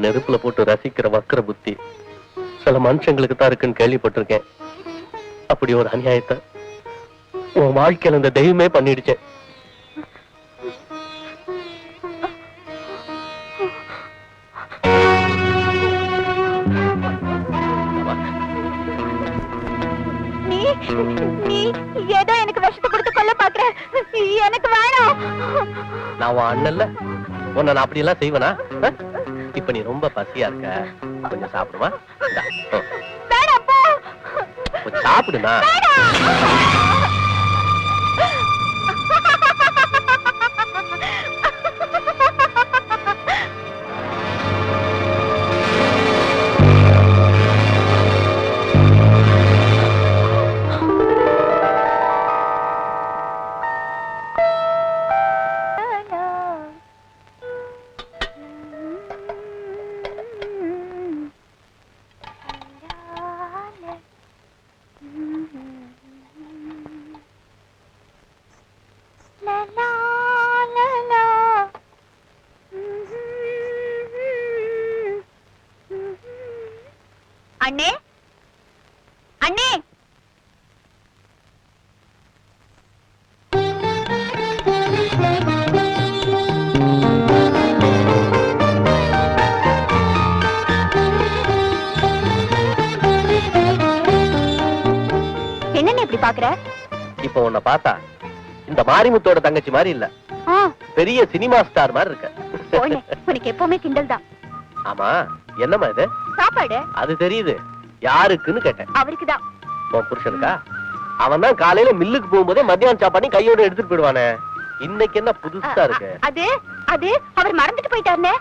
நெருப்புல போட்டு ரசிக்கிற வக்கர புத்தி சில மனுஷங்களுக்கு தான் இருக்குன்னு கேள்விப்பட்டிருக்கேன். அப்படி ஒரு அநியாயத்தை உன் வாழ்க்கையில இந்த தெய்வமே பண்ணிடுச்சேன். நீ ஏதோ எனக்கு விஷத்தை கொடுத்து கொல்ல பாக்குற. எனக்கு வேணாம். நான் உன் அண்ணன்ல உன்னை நான் அப்படி எல்லாம் செய்வேனா? இப்ப நீ ரொம்ப பசியா இருக்க, கொஞ்சம் சாப்பிடுமா? கொஞ்சம் சாப்பிடுமா? அண்ணே, அண்ணே, என்னன்னு இப்படி பாக்குற? இப்ப உன்னை பார்த்தா இந்த மாரிமுத்தோட தங்கச்சி மாதிரி இல்ல, பெரிய சினிமா ஸ்டார் மாதிரி இருக்க. உனக்கு எப்பவுமே கிண்டல் தான். ஆமா, என்னமா இது? சாப்பாடு. அது தெரியுது, யாருக்குன்னு கேட்டேன். அவருக்குதான். உன் புருஷனுக்கா? அவன் தான் காலையில மில்லுக்கு போகும்போதே மத்தியானம் சாப்பாடு கையோட எடுத்துட்டு போயிடுவானே. இன்னைக்கு என்ன புதுசா இருக்கு? அது அது அவர் மறந்துட்டு போயிட்டாருன்னு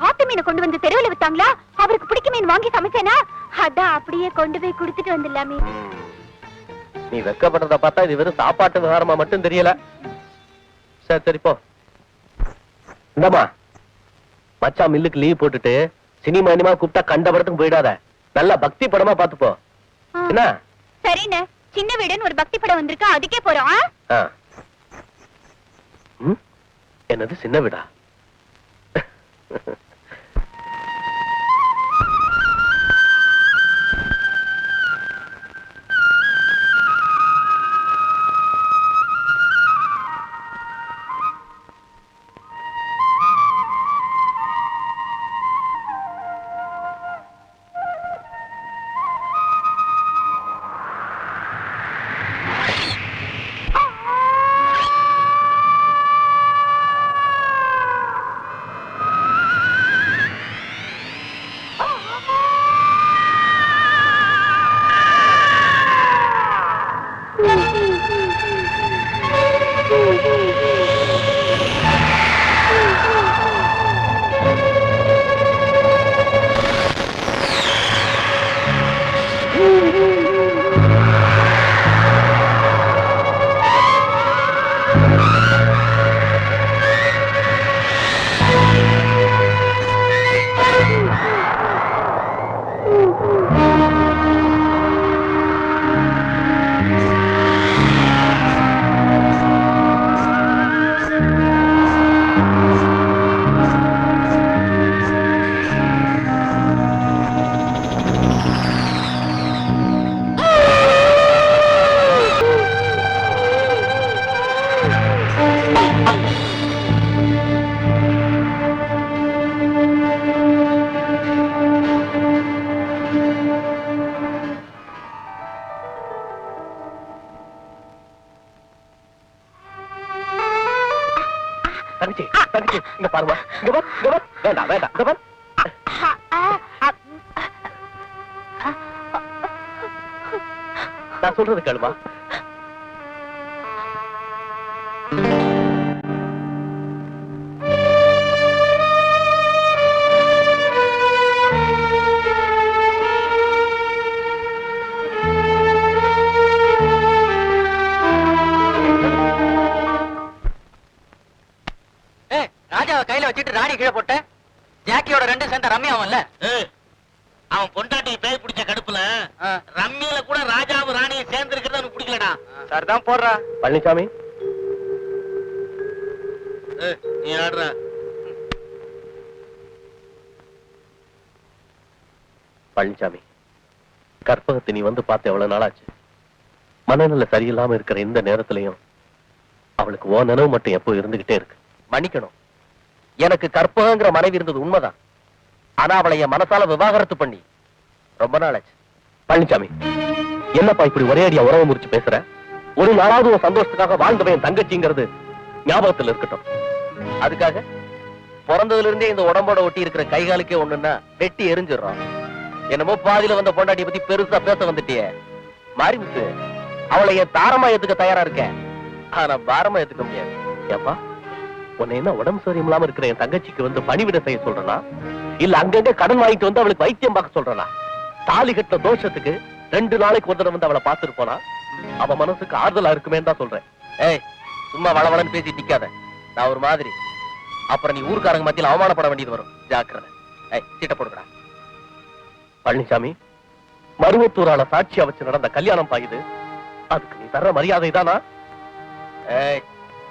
ஆத்து மீனை கொண்டு வந்து தெருவில் வித்தாங்களா, அவருக்கு பிடிக்க மீன் வாங்கி சமைச்சேனா, அதான் அப்படியே கொண்டு போய் குடுத்துட்டு வந்துடலாமே. நீ வெக்கப்படுறத பார்த்தா இது வெறும் சாப்பாட்டு விவகாரமா மட்டும் தெரியல. சரி சரி போ. இந்தமா மச்சான் மில்லுக்கு லீவ் போட்டுட்டு சினிமா இனிமா கூப்பிட்டா கண்ட படத்துக்கு போயிடாத, நல்ல பக்தி படமா பாத்துப்போ. என்ன? சரிண்ணே, சின்ன வீடுன்னு ஒரு பக்தி படம் வந்திருக்கு, அதுக்கே போறோம். என்னது சின்ன வீடா? தங்கச்சி தங்கச்சி இங்க பாருமா, இங்க வா, இங்க வா. வேண்டாம் வேண்டாம், இங்க வா. நான் சொல்றது கேளுமா. ராஜாவை கையில வச்சுட்டு ராணி கீழே போட்ட ஜாக்கியோட ரெண்டு சேர்ந்த ரம்யாவன்ல, அவன் பொண்டாட்டி பேய் பிடிச்ச கடுப்புல ரம்மியில கூட ராஜாவும் ராணியும் சேர்ந்து இருக்கிறது அவனுக்கு பிடிக்கலடா. சரிதான் போடுறா. பழனிசாமி நீ ஆடுற. பழனிசாமி, கற்பகத்தை நீ வந்து பார்த்து எவ்வளவு நாளாச்சு. மனநிலை சரியில்லாம இருக்கிற இந்த நேரத்திலையும் அவளுக்கு ஓ நினைவு மட்டும் எப்போ இருந்துகிட்டே இருக்கு. மன்னிக்கணும், எனக்கு கற்பகங்கிற மனைவி இருந்தது உண்மைதான். ஆனா அவளை என் மனசால விவாகரத்து பண்ணி ரொம்ப நாளாச்சு. பழனிசாமி, என்னப்பா இப்படி ஒரே அடியா உறவு முறிச்சு பேசுற? ஒரு நாளாவது ஒரு சந்தோஷத்துக்காக வாழ்ந்தவன் என் தங்கச்சிங்கிறது ஞாபகத்துல இருக்கட்டும். அதுக்காக பிறந்ததுல இருந்தே இந்த உடம்போட ஒட்டி இருக்கிற கைகாலுக்கே ஒண்ணுன்னா வெட்டி எரிஞ்சிடறான். என்னமோ பாதியில வந்த பொண்டாட்டியை பத்தி பெருசா பேச வந்துட்டியே. மாறி முத்து, அவளை என் தாரமா ஏத்துக்க தயாரா இருக்கேன், ஆனா பாரமா ஏத்துக்க முடியாது. ஏப்பா, உன்னை என்ன உடம்பு சரியும் இல்லாம இருக்கிற என் தங்கச்சிக்கு வந்து பணிவிட செய்ய சொல்றனா, இல்ல அங்கங்க கடன் வாங்கிட்டு வந்து அவளுக்கு வைத்தியம் பார்க்க சொல்றனா? தாலி கட்டின தோஷத்துக்கு 2 நாளைக்கு ஒரு தடவை வந்து அவளை பார்த்துட்டு போனா அவ மனசுக்கு ஆறுதலா இருக்குமே தான் சொல்றேன். ஏய், சும்மா வளவளன்னு பேசி நிக்காத. நான் ஒரு மாதிரி, அப்புறம் நீ ஊர்க்காரங்க மத்தியில் அவமானப்பட வேண்டியது வரும். ஜாக்கிரதை. ஏய், சீட்டை போடுறா. பழனிசாமி, மருவத்தூரால சாட்சியா வச்சு நடந்த கல்யாணம் பாயுது, அதுக்கு நீ தர்ற மரியாதை தானா? ஏய்,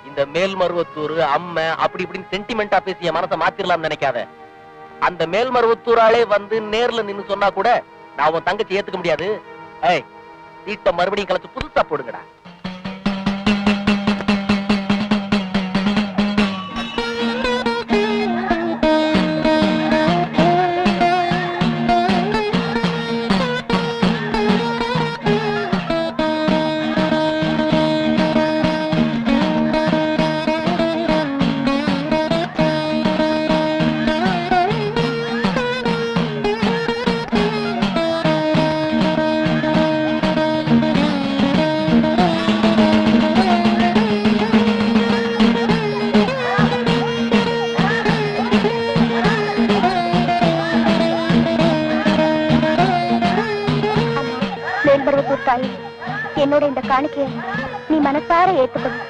இந்த மேல் மருவத்தூர் அம்மை அப்படி இப்படின்னு சென்டிமெண்டா பேசி என் மனசை மாத்திரலாம்னு நினைக்காத. அந்த மேல் மருவத்தூராலே வந்து நேர்ல நின்னு சொன்னா கூட நான் உன் தங்கச்சி ஏத்துக்க முடியாது. ஏய், சீட்டை மறுபடியும் கலச்சு புதுசா போடுங்கடா. என்னோட இந்த காணிக்கையை நீ மனசார ஏத்துக்கணும்.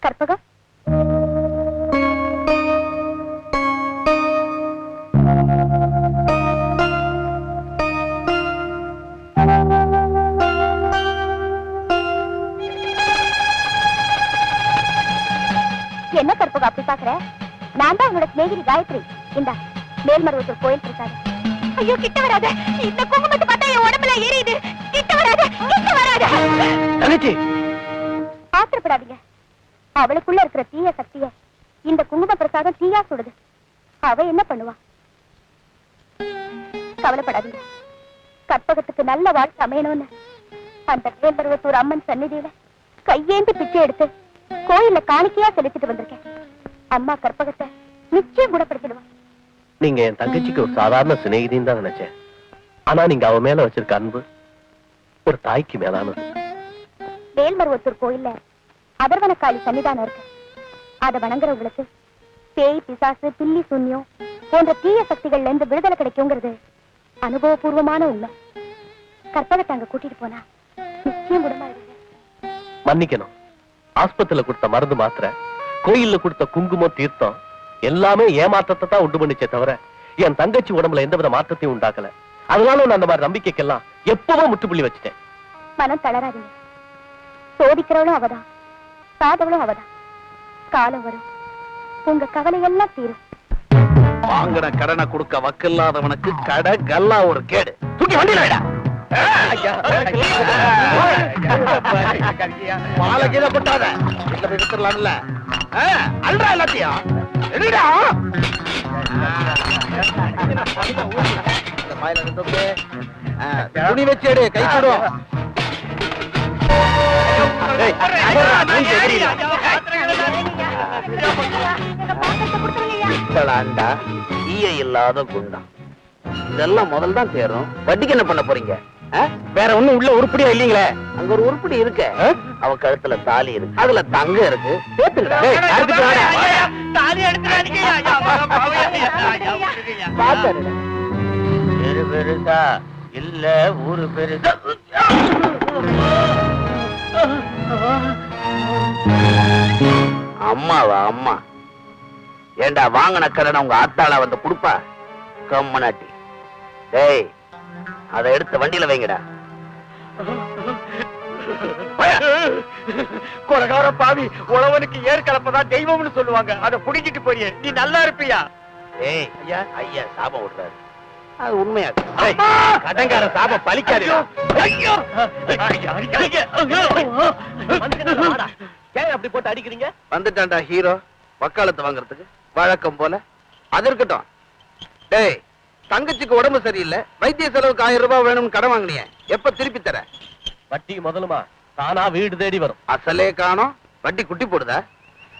கற்பகம், என்ன கற்பகம் அப்படி பாக்குற? நான் தான் உங்களோட சிநேகிதி காயத்ரி. இந்த மேல்மருவத்தூர் கோயில் இருக்காது. ஐயோ, கிட்ட வராத. இந்த குங்குமத்தை பார்த்தா என் உடம்புல எரியுது. கிட்ட வராத, கிட்ட வராத. ஆத்திரப்படாதீங்க. அவளுக்குள்ள இருக்கிற தீய சக்திய இந்த குங்கும பிரசாதம் தீயா சுடுது. அவ என்ன பண்ணுவா? கவலைப்படாதீங்க. கற்பகத்துக்கு நல்ல வாழ்க்கை அமையணும்னு அந்த மேல்மருவத்தூர் அம்மன் சந்நிதியில கையேந்தி பிச்சை எடுத்து கோயில்ல காணிக்கையா செலுத்திட்டு வந்திருக்கேன். அம்மா கற்பகத்தை நிச்சயம் குணப்படுத்திடுவா. நீங்க என் தங்கச்சிக்கு ஒரு சாதாரண சிநேகிதின்னு தான் நினைச்சேன். ஆனா நீங்க அவ மேல வச்சிருக்க அன்பு ஒரு தாய்க்கு மேலானது. மேல்மருவத்தூர் கோயில்ல அதர்வனக்காளி சன்னிதானம் இருக்கு. அதை வணங்குறவங்களுக்கு பேய், பிசாசு, பில்லி, சூன்யம் போன்ற தீய சக்திகள்ல இருந்து விடுதலை கிடைக்குங்கிறது அனுபவபூர்வமான உண்மை. கற்பகத்தை அங்க கூட்டிட்டு போனா நிச்சயம் குணமாயிடுங்க. மன்னிக்கணும், ஆஸ்பத்திரியில கொடுத்த மருந்து மாத்திரை, கோயில்ல கொடுத்த குங்குமம், தீர்த்தம் எல்லாமே ஏமாற்றத்தை தான் உண்டு பண்ணிச்சே தவிர என் தங்கச்சி உடம்புல எந்தவித மாற்றத்தையும் உண்டாக்கல. அதனால நான் அந்த மாதிரி நம்பிக்கைக்கெல்லாம் எப்பவும் முற்றுப்புள்ளி வச்சுட்டேன். மனம் தளராதீங்க. சோதிக்கிறவளும் அவதான், சாதவளும் அவதான். காலம் வரும், உங்க கவலை எல்லாம் தீரும். வாங்கின கடனை கொடுக்க வக்கில்லாதவனுக்கு கடை கல்லா ஒரு கேடு. தூக்கி வண்டியில வைடா. மாலை கீழே போட்டாத. வீட்டுல போய் வித்துடலாம்ல. அல்றா எல்லாத்தையும் எடுடா. துணி வச்சு எடு, கை போடும். ஈய இல்லாத குண்டம். இதெல்லாம் முதல் தான் சேரும். வட்டிக்கு என்ன பண்ண போறீங்க? வேற ஒண்ணும் உள்ள உருப்படியா இல்லீங்களே. அங்க ஒரு உருப்படி இருக்கு. அவ கழுத்துல தாலி இருக்கு, அதுல தங்கம் இருக்கு. சேர்த்துக்கடா. தாலி எடுத்துறாதீங்க. பெரு பெருசா இல்ல ஊரு பெருசா. அம்மாவா அம்மா? ஏண்டா வாங்கின கடனை உங்க ஆத்தாள வந்து குடுப்பா? கம்மனாட்டி. டேய், அதை எடுத்து வண்டியில வைங்கடா. கொலகார பாவி, உழவனுக்கு ஏர் கலப்பதான் தெய்வம்னு சொல்லுவாங்க. அதை புடிக்கிட்டு போறியே, நீ நல்லா இருப்பியா? ஏய் ஐயா, ஐயா சாபம் விடுறாரு. அது உண்மையா? கடங்கார சாபம் பலிக்காது. ஐயோ, ஏன் அப்படி போட்டு அடிக்கிறீங்க? வந்துட்டான்டா ஹீரோ வக்காலத்து வாங்குறதுக்கு வழக்கம் போல. அது இருக்கட்டும். டேய், தங்கச்சிக்கு உடம்பு சரியில்லை, வைத்திய செலவுக்கு 1000 ரூபாய் வேணும்னு கடன் வாங்கினிய, எப்ப திருப்பி தர? வட்டி முதலுமா தானா வீடு தேடி வரும். அசலே காணோம், வட்டி குட்டி போடுதா?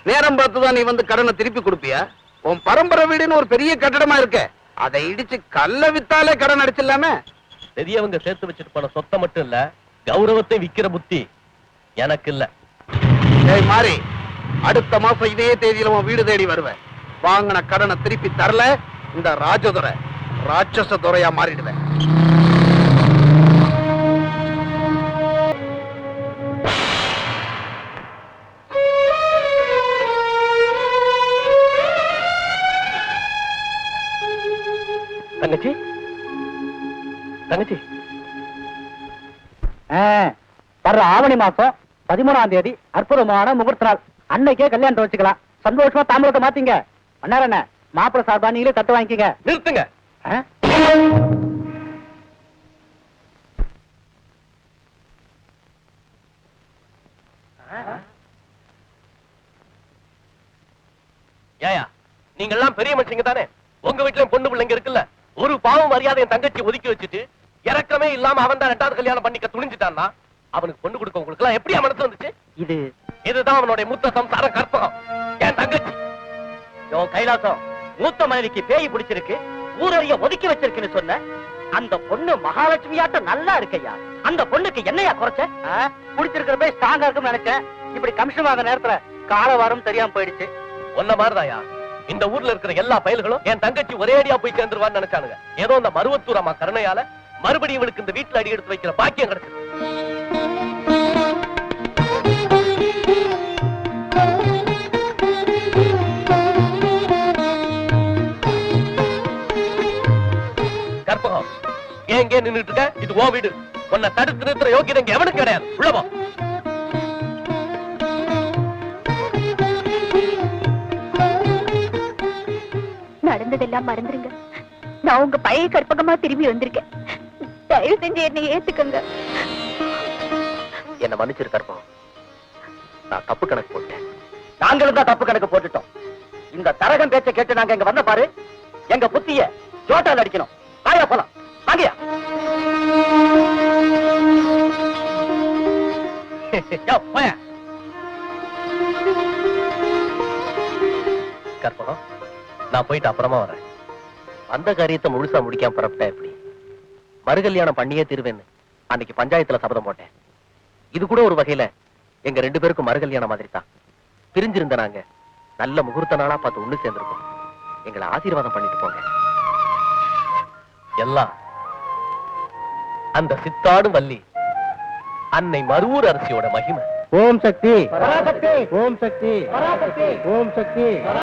நேரம் பார்த்துதான் நீ வந்து கடனை திருப்பி கொடுப்பியா? உன் பரம்பரை வீடுன்னு ஒரு பெரிய கட்டடமா இருக்க, அதை இடிச்சு கல்ல வித்தாலே கடன் அடிச்சிடலாமே. பெரியவங்க சேர்த்து வச்சுட்டு போன சொத்தை மட்டும் இல்ல, கௌரவத்தை விக்கிற புத்தி எனக்கு இல்ல. டேய் மாறி, அடுத்த மாசம் இதே தேதியில உன் வீடு தேடி வருவேன். வாங்கின கடனை திருப்பி தரல, இந்த ராஜதுரை ராட்சச துறையா மாறிடுவேன். தங்கச்சி, தங்கச்சி, வர்ற ஆவணி மாசம் 13ஆம் தேதி அற்புதமான முகூர்த்த நாள். அன்னைக்கே கல்யாணத்தை வச்சுக்கலாம். சந்தோஷமா தாம்பூலத்தை மாத்தீங்க. அண்ணா மாப்பிள சார்பா நீங்களே தட்டு வாங்கிக்கங்க. நிறுத்துங்க. ஏயா, நீங்க எல்லாம் பெரிய மனுஷங்க தானே? உங்க வீட்டுல பொண்ணு பிள்ளைங்க இருக்குல்ல, ஒரு பாவம் மரியாதை என் தங்கச்சி ஒதுக்கி வச்சுட்டு இறக்கமே இல்லாம அவன் தான் 2வது கல்யாணம் பண்ணிக்க துணிஞ்சிட்டான்னா அவனுக்கு பொண்ணு கொடுக்க உங்களுக்கு எல்லாம் எப்படி மனசு வந்துச்சு? இதுதான் அவனுடைய மூத்த சம்சார கற்பகம். என் தங்கச்சி கைலாசம் மூத்த மனைவிக்கு பேய் பிடிச்சிருக்கு, ஊரறிய ஒதுக்கி வச்சிருக்குன்னு சொன்ன அந்த பொண்ணு மகாலட்சுமியாட்ட நல்லா இருக்கையா? அந்த பொண்ணுக்கு என்னையா குறைச்ச? பிடிச்சிருக்கிற போய் ஸ்ட்ராங்கா இருக்கும்னு நினைச்சேன். இப்படி கமிஷன் வாங்க நேரத்துல காலவாரம் தெரியாம போயிடுச்சு. ஒன்ன மாதிரிதாயா இந்த ஊர்ல இருக்கிற எல்லா பயல்களும் என் தங்கச்சி ஒரே அடியா போய் சேர்ந்துருவான்னு நினைச்சானுங்க. ஏதோ அந்த மருவத்தூர் அம்மா கருணையால மறுபடியும் இவளுக்கு இந்த வீட்டுல அடி எடுத்து வைக்கிற பாக்கியம் கிடைச்சது. கற்பகம், ஏன் நின்னுட்டு இருக்க? இது ஓ வீடு. உன்னை தடுத்து நிறுத்துற யோகியதை இங்க எவனுக்கு கிடையாது. உள்ளவா. நடந்ததெல்லாம் மறந்துருங்க. நான் உங்க பழைய கற்பகமா திரும்பி வந்திருக்கேன். தயவு செஞ்சு என்னை ஏத்துக்கங்க. என்ன மன்னிச்சிரு கற்பகம், நான் தப்பு கணக்கு போட்டேன். நாங்களும் தான் தப்பு கணக்கு போட்டுட்டோம். இந்த தரகம் பேச்ச கேட்டு நாங்க இங்க வந்த பாரு, எங்க புத்திய ஜோட்டால் அடிக்கணும். வாயா போலாம், வாங்கயா. கற்பகம், நான் போயிட்டு அப்புறமா வரேன். அந்த காரியத்தை முழுசா முடிக்காம புறப்பட்டா எப்படி? மறுகல்யாணம் பண்ணியே தீர்வேன்னு அன்னைக்கு பஞ்சாயத்துல சபதம் போட்டேன். இது கூட ஒரு வகையில எங்க 2 பேருக்கும் மறுகல்யாணம் மாதிரி தான். பிரிஞ்சிருந்த நாங்க நல்ல முகூர்த்த நாளா பார்த்து ஒண்ணு சேர்ந்திருக்கோம். எங்களை ஆசீர்வாதம் பண்ணிட்டு போங்க. எல்லாம் அந்த சித்தாடும் வள்ளி அன்னை மருவூர் அரசியோட மகிமை. ஓம் சக்தி, ஓம் சக்தி, ஓம் சக்தி.